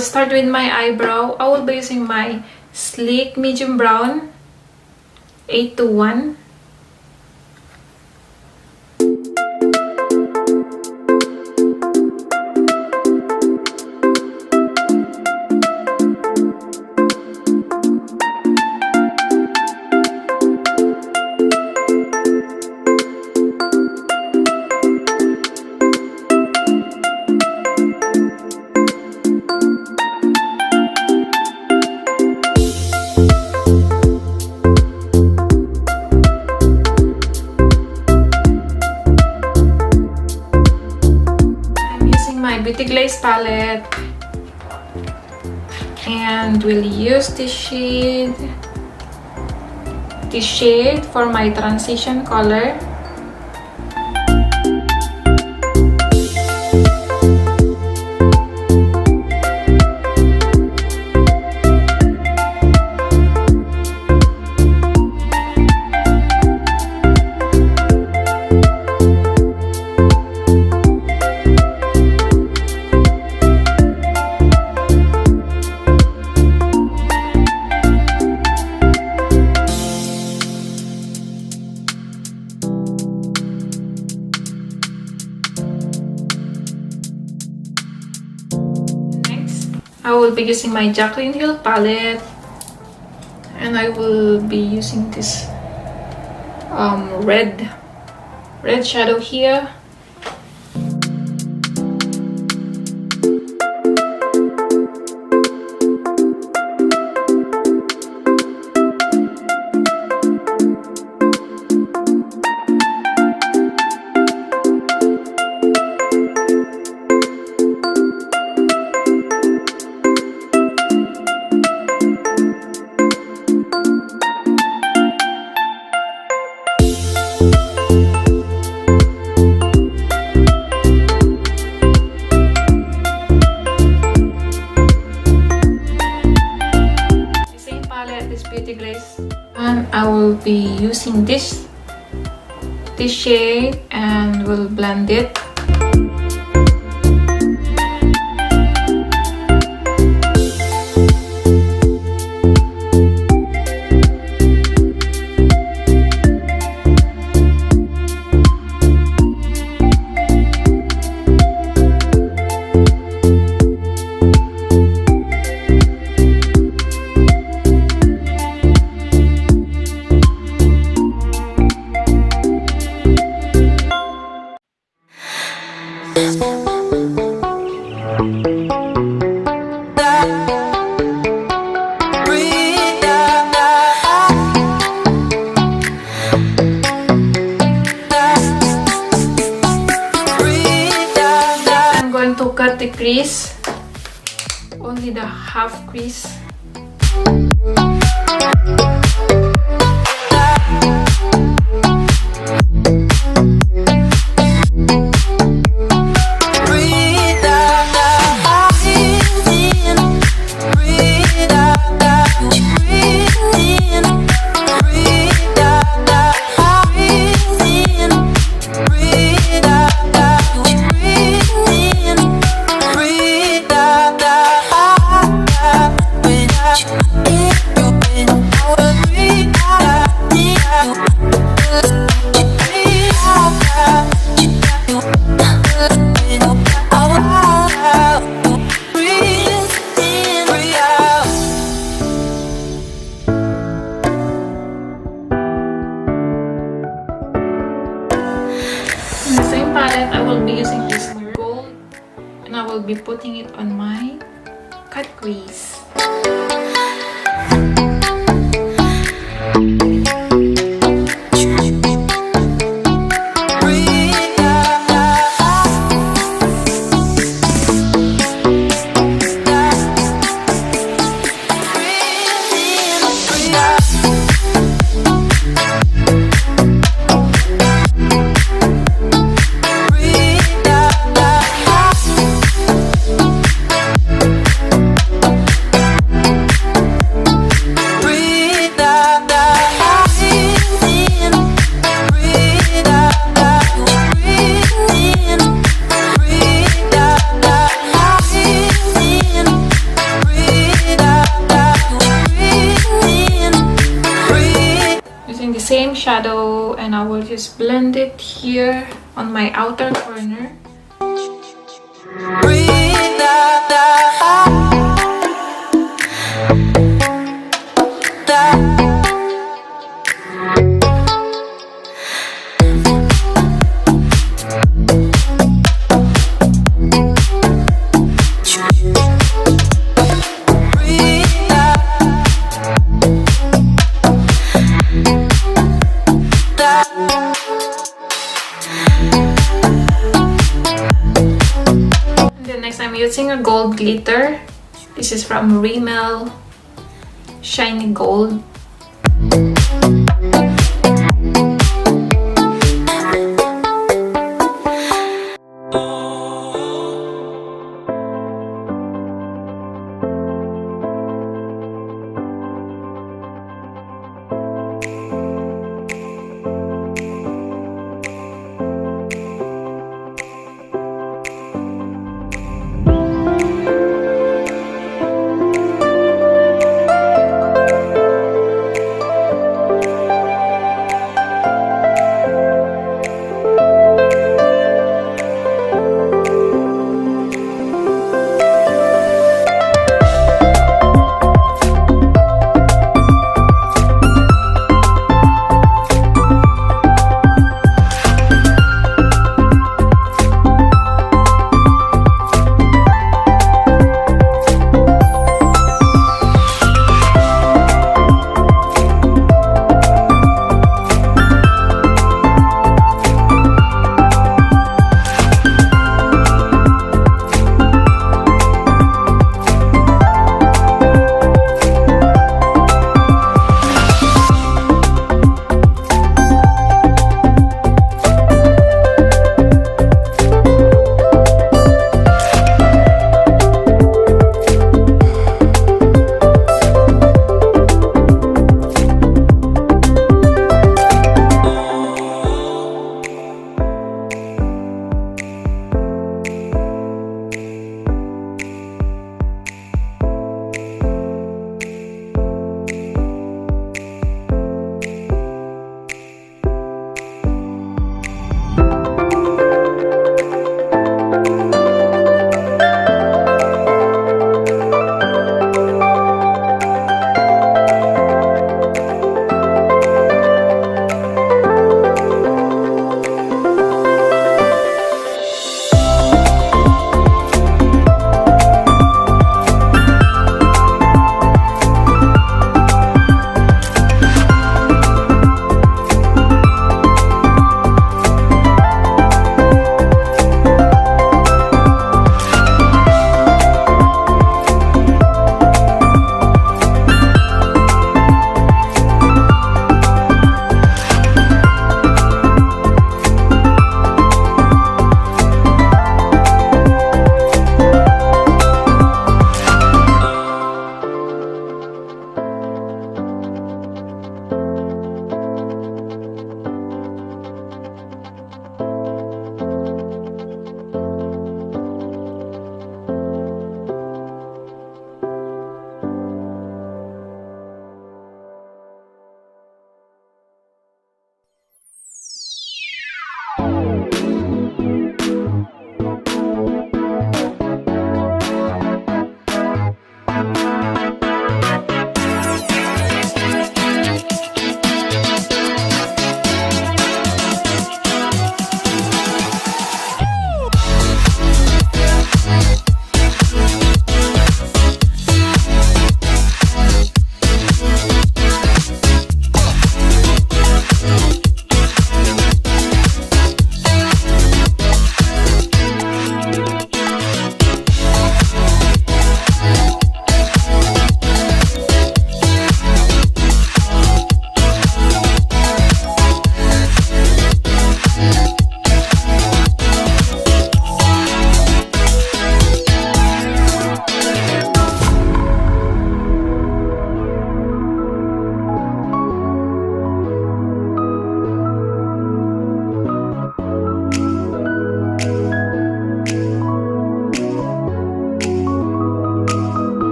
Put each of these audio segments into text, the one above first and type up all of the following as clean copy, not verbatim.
will start with my eyebrow. I will be using my sleek medium brown 821. Beauty Glaze palette, and we'll use this shade for my transition color. I will be using my Jaclyn Hill palette, and I will be using this red shadow here. Beauty Glaze, and I will be using this shade and will blend it. To cut the crease, only the half crease. Palette, I will be using this gold, and I will be putting it on my cut crease. eyeshadow and I will just blend it here on my outer corner. I'm using a gold glitter. This is from Rimmel Shiny Gold.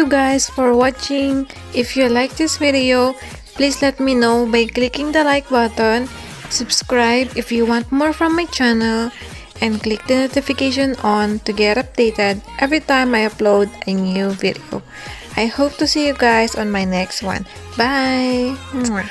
you guys for watching. If you like this video, please let me know by clicking the like button, subscribe if you want more from my channel, and click the notification on to get updated every time I upload a new video. I hope to see you guys on my next one. Bye! Mwah.